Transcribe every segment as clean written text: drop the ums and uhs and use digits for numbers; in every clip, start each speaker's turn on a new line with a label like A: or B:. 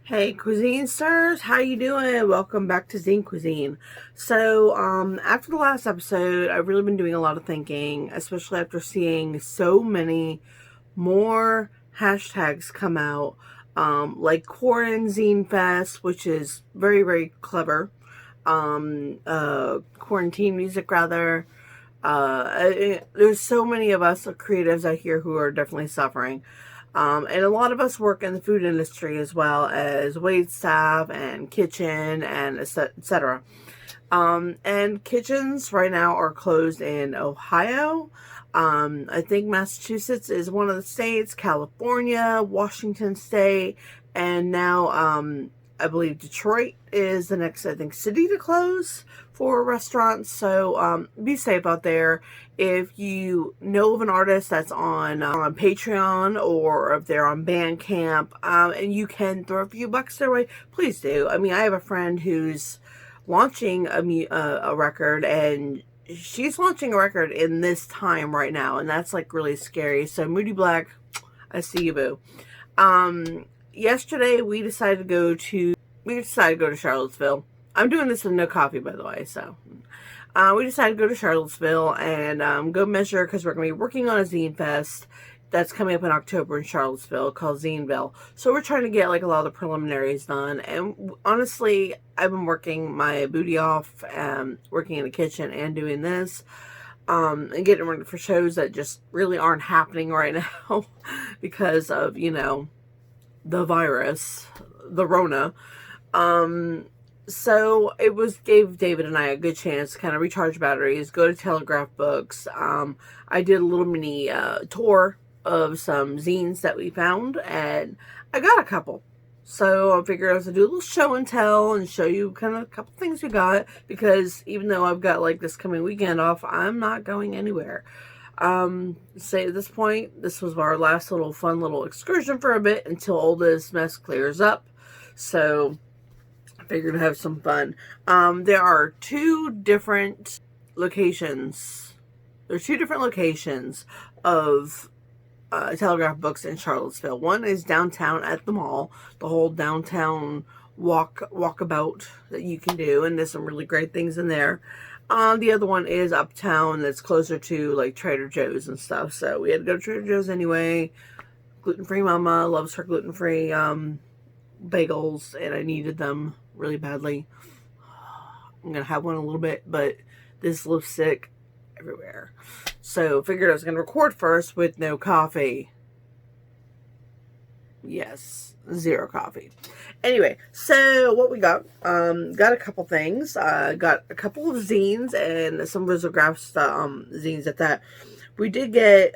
A: Hey Cuisine Stars, how you doing? Welcome back to Zine Cuisine. So, after the last episode, I've really been doing a lot of thinking, especially after seeing so many more hashtags come out, like Quarantine Fest, which is very, very clever. Quarantine music rather. There's so many of us creatives out here who are definitely suffering. And a lot of us work in the food industry as well as wait staff and kitchen and etc. And kitchens right now are closed in Ohio. I think Massachusetts is one of the states, California, Washington State, and now I believe Detroit is the next, I think, city to close for restaurants. So be safe out there. If you know of an artist that's on Patreon, or if they're on Bandcamp, and you can throw a few bucks their way, please do. I mean, I have a friend who's launching a record, and she's launching a record in this time right now, and that's like really scary. So Moody Black, I see you, boo. Yesterday we decided to go to Charlottesville. I'm doing this with no coffee, by the way. So we decided to go to Charlottesville and go measure, because we're going to be working on a zine fest that's coming up in October in Charlottesville called Zineville. So we're trying to get like a lot of the preliminaries done. And honestly, I've been working my booty off, working in the kitchen and doing this, and getting ready for shows that just really aren't happening right now because of, the virus, the Rona. So it gave David and I a good chance to kind of recharge batteries, go to Telegraph Books. I did a little mini tour of some zines that we found, and I got a couple. So I figured I was going to do a little show and tell and show you kind of a couple things we got, because even though I've got like this coming weekend off, I'm not going anywhere. Say at this point, this was our last little fun little excursion for a bit until all this mess clears up. So I figured to have some fun. There are two different locations. There's two different locations of Telegraph Books in Charlottesville. One is downtown at the mall, the whole downtown walkabout that you can do, and there's some really great things in there. The other one is uptown, that's closer to like Trader Joe's and stuff. So we had to go to Trader Joe's anyway. Gluten-free mama loves her gluten-free bagels, and I needed them really badly. I'm gonna have one in a little bit, but this lipstick everywhere. So figured I was gonna record first with no coffee. Yes, zero coffee. Anyway, so what we got a couple things. Got a couple of zines and some risograph zines at that. We did get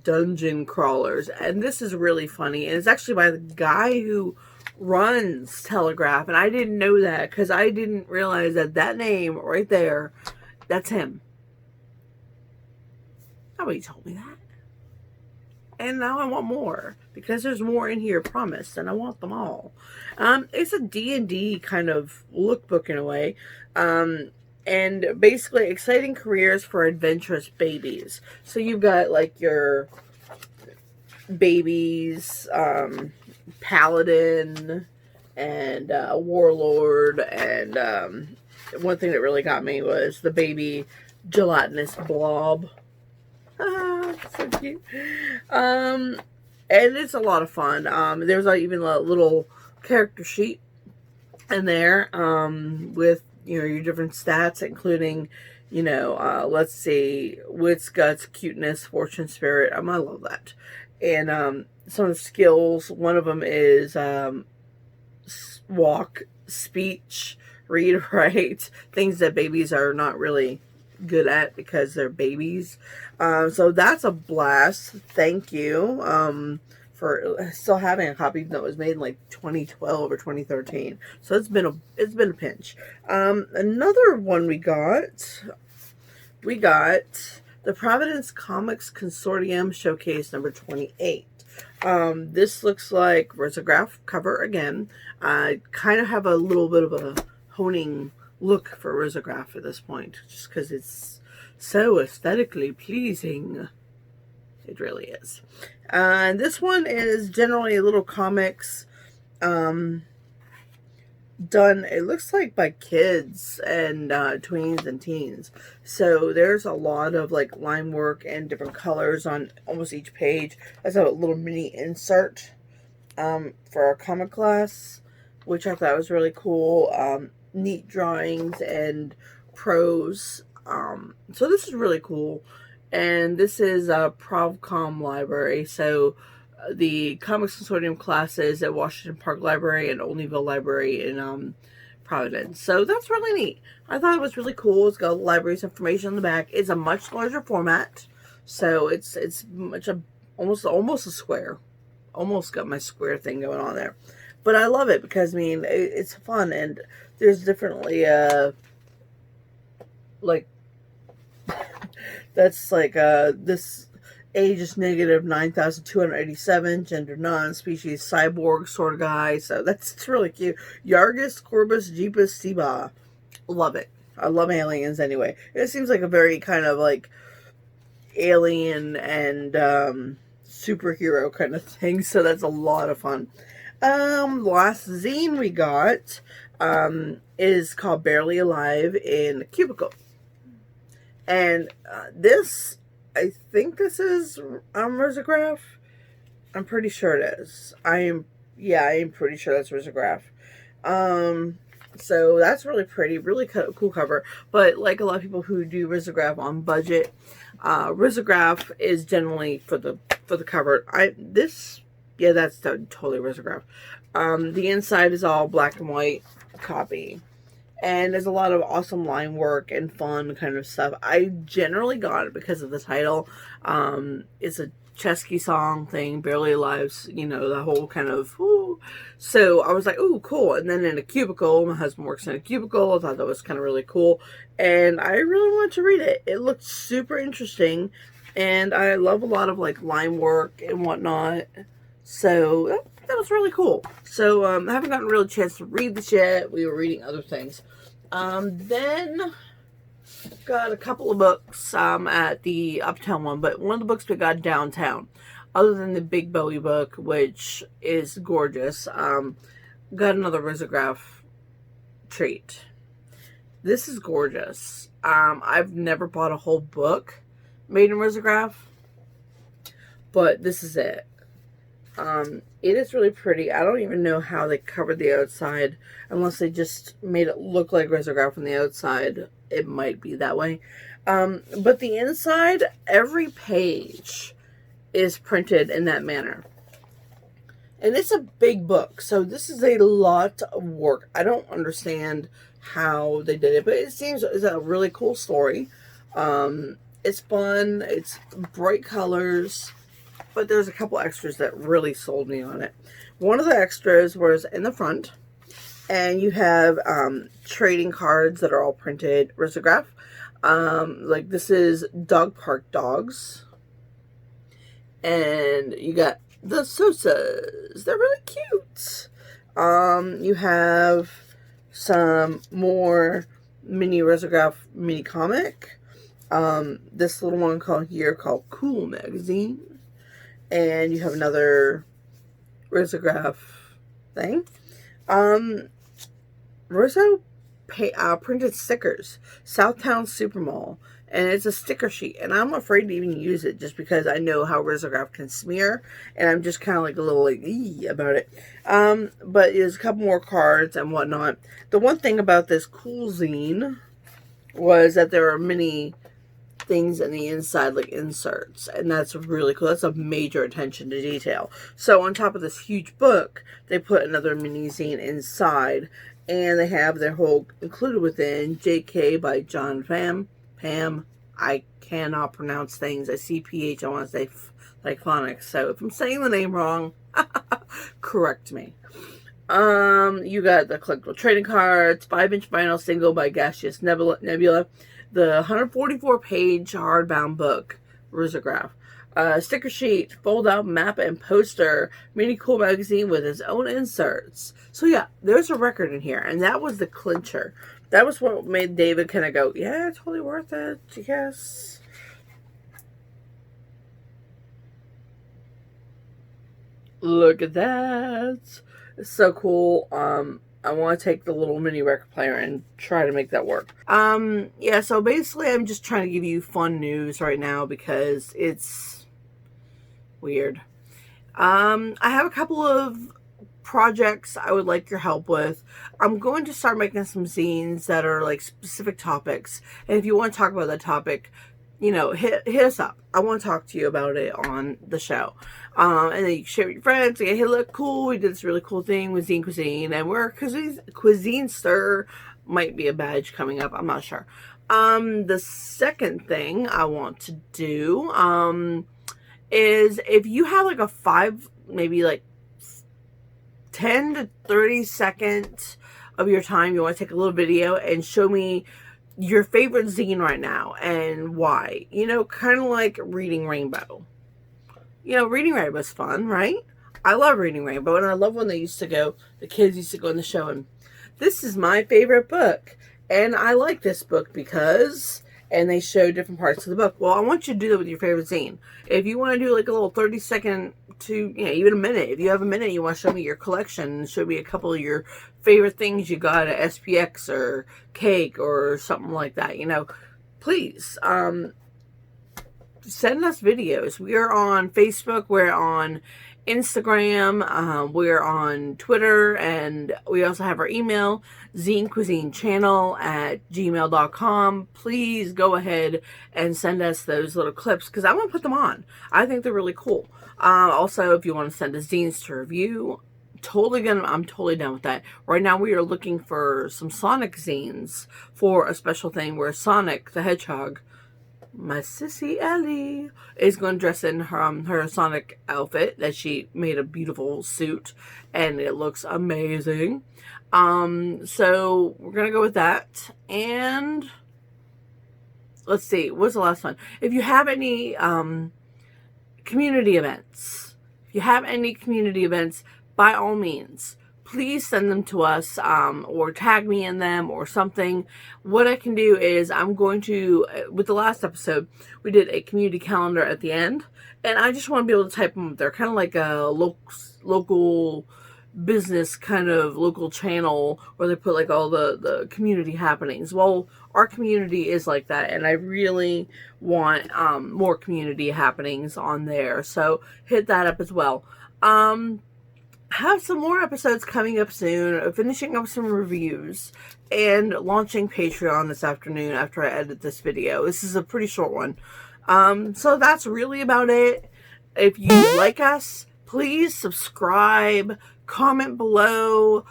A: Dungeon Crawlers, and this is really funny, and it's actually by the guy who runs Telegraph, and I didn't know that, because I didn't realize that name right there, that's him. Nobody told me that. And now I want more, because there's more in here promised, and I want them all. It's a D&D kind of lookbook in a way. And basically exciting careers for adventurous babies. So you've got like your babies, paladin, and warlord, and one thing that really got me was the baby gelatinous blob. So cute. And it's a lot of fun. There's even a little character sheet in there, with, your different stats, including, let's see, wits, guts, cuteness, fortune, spirit. I love that. And, some of the skills, one of them is, walk, speech, read, write, things that babies are not really good at because they're babies. So that's a blast. Thank you for still having a copy that was made in like 2012 or 2013. So it's been a pinch. Another one we got the Providence Comics Consortium Showcase number 28. This looks like risograph cover again. I kind of have a little bit of a honing look for risograph at this point, just because it's so aesthetically pleasing. It really is. And this one is generally little comics done, it looks like by kids and tweens and teens. So there's a lot of like line work and different colors on almost each page. That's a little mini insert for our comic class, which I thought was really cool. Neat drawings and prose. So this is really cool. And this is a Provcom library. So the Comics Consortium classes at Washington Park Library and Olneyville Library in Providence. So that's really neat. I thought it was really cool. It's got library's information on the back. It's a much larger format, so it's almost a square. Almost got my square thing going on there, but I love it because I mean it's fun, and there's definitely like that's like this age is negative 9,287, gender non-species, cyborg sort of guy. So it's really cute. Yargis Corbus Jeepus Seba. Love it. I love aliens anyway. It seems like a very kind of like alien and superhero kind of thing. So that's a lot of fun. Last zine we got is called Barely Alive in a Cubicle. And this, I think this is Risograph. I'm pretty sure it is. I am pretty sure that's Risograph. So that's really pretty, really cool cover. But like a lot of people who do Risograph on budget, Risograph is generally for the cover. That's totally Risograph. The inside is all black and white copy. And there's a lot of awesome line work and fun kind of stuff. I generally got it because of the title. It's a Chesky song thing, Barely Alive, you know, the whole kind of, ooh. So I was like, ooh, cool. And then in a cubicle, my husband works in a cubicle. I thought that was kind of really cool. And I really wanted to read it. It looked super interesting. And I love a lot of like line work and whatnot. So that was really cool. So I haven't gotten a real chance to read this yet. We were reading other things. Then got a couple of books at the Uptown one, but one of the books we got downtown, other than the Big Bowie book, which is gorgeous, got another Risograph treat. This is gorgeous. I've never bought a whole book made in Risograph, but this is it. It is really pretty. I don't even know how they covered the outside, unless they just made it look like Risograph on the outside. It might be that way. But the inside, every page is printed in that manner. And it's a big book, so this is a lot of work. I don't understand how they did it, but it seems it's a really cool story. It's fun. It's bright colors. But there's a couple extras that really sold me on it. One of the extras was in the front, and you have trading cards that are all printed Risograph. Like this is Dog Park Dogs, and you got the Sosas. They're really cute. You have some more mini Risograph mini comic. This little one called Cool Magazine. And you have another Risograph thing. Rizzo printed stickers. Southtown Supermall. And it's a sticker sheet. And I'm afraid to even use it just because I know how Risograph can smear. And I'm just kind of like a little like, ee about it. But there's a couple more cards and whatnot. The one thing about this cool zine was that there are many things in the inside, like inserts, and that's really cool. That's a major attention to detail. So on top of this huge book, they put another mini zine inside, and they have their whole included within JK by John Pam. I cannot pronounce things. I see PH. I want to say like phonics. So if I'm saying the name wrong, correct me. You got the collectible trading cards, 5-inch vinyl single by Gaseous Nebula. The 144-page hardbound book, Risograph. Sticker sheet, fold-out map and poster, mini cool magazine with its own inserts. So yeah, there's a record in here, and that was the clincher. That was what made David kind of go, yeah, totally worth it, yes. Look at that. It's so cool. I want to take the little mini record player and try to make that work. Yeah, so basically I'm just trying to give you fun news right now because it's weird. I have a couple of projects I would like your help with. I'm going to start making some zines that are like specific topics. And if you want to talk about that topic, you know, hit us up. I want to talk to you about it on the show. And then you can share with your friends. Like, hey, look, cool. We did this really cool thing with Zine Cuisine. And we're Cuisine Stir. Might be a badge coming up. I'm not sure. The second thing I want to do is if you have like a maybe like 10 to 30 seconds of your time, you want to take a little video and show me your favorite zine right now and why. You know, kind of like Reading Rainbow. You know, Reading Rainbow is fun, right? I love Reading Rainbow, and I love when the kids used to go in the show and, this is my favorite book, and I like this book because, and they show different parts of the book. Well, I want you to do that with your favorite zine. If you want to do like a little 30-second to, you know, even a minute. If you have a minute, you want to show me your collection, show me a couple of your favorite things you got at SPX or Cake or something like that, you know, please, send us videos. We are on Facebook, we're on Instagram, we're on Twitter, and we also have our email, zinecuisinechannel@gmail.com. Please go ahead and send us those little clips because I want to put them on. I think they're really cool. Also, if you want to send us zines to review, I'm totally down with that. Right now we are looking for some Sonic zines for a special thing where Sonic the Hedgehog, my sissy Ellie, is going to dress in her Sonic outfit that she made, a beautiful suit, and it looks amazing. So we're going to go with that. And let's see, what's the last one? If you have any community events, by all means, please send them to us, or tag me in them or something. What I can do is I'm going to, with the last episode, we did a community calendar at the end, and I just want to be able to type them up there, kind of like a local business kind of local channel where they put like all the community happenings. Well, our community is like that, and I really want more community happenings on there, so hit that up as well. Have some more episodes coming up soon, finishing up some reviews, and launching Patreon this afternoon after I edit this video. This is a pretty short one. So that's really about it. If you like us, please subscribe, comment below,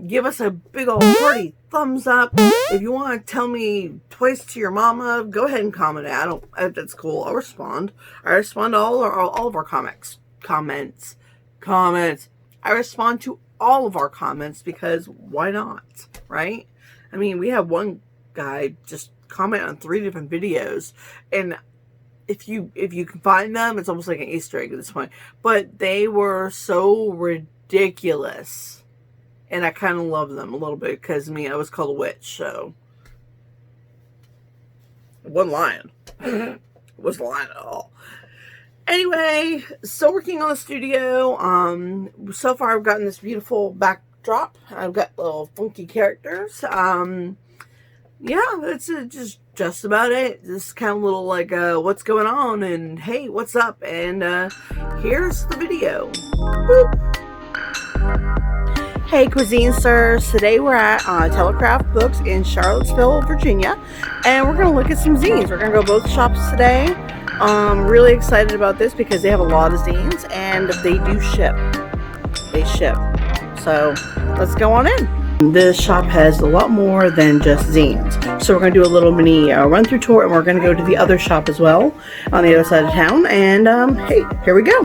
A: give us a big old hearty thumbs up. If you want to tell me twice to your mama, go ahead and comment it. That's cool. I'll respond. I respond to all of our comments. I respond to all of our comments because why not, right? I mean, we have one guy just comment on 3 different videos, and if you can find them, it's almost like an Easter egg at this point. But they were so ridiculous, and I kind of love them a little bit because I was called a witch, so I wasn't lying. I wasn't lying at all. Anyway, still working on the studio. So far I've gotten this beautiful backdrop. I've got little funky characters. Yeah, that's just about it. This kind of little like what's going on and hey, what's up? And here's the video. Boop. Hey Cuisinesters, today we're at Telegraph Books in Charlottesville, Virginia, and we're going to look at some zines. We're going to go both shops today. Really excited about this because they have a lot of zines and they do ship. They ship. So let's go on in. This shop has a lot more than just zines. So we're going to do a little mini run-through tour, and we're going to go to the other shop as well on the other side of town. And hey, here we go.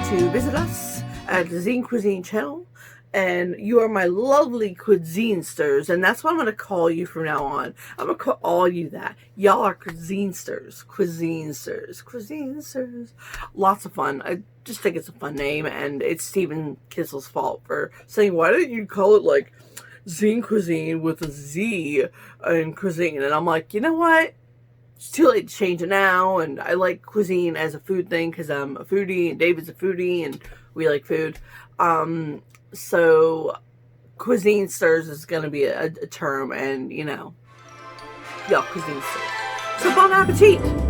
A: to visit us at the Zine Cuisine channel. And you are my lovely zinesters, and that's what I'm going to call you from now on. I'm going to call all you that. Y'all are zinesters, cuisinesters. Lots of fun. I just think it's a fun name, and it's Stephen Kissel's fault for saying, why didn't you call it like Zine Cuisine with a Z in cuisine? And I'm like, you know what? It's too late to change it now, and I like cuisine as a food thing because I'm a foodie, and David's a foodie, and we like food. So cuisinesters is going to be a term, and, you know, y'all cuisinesters. So bon appetit!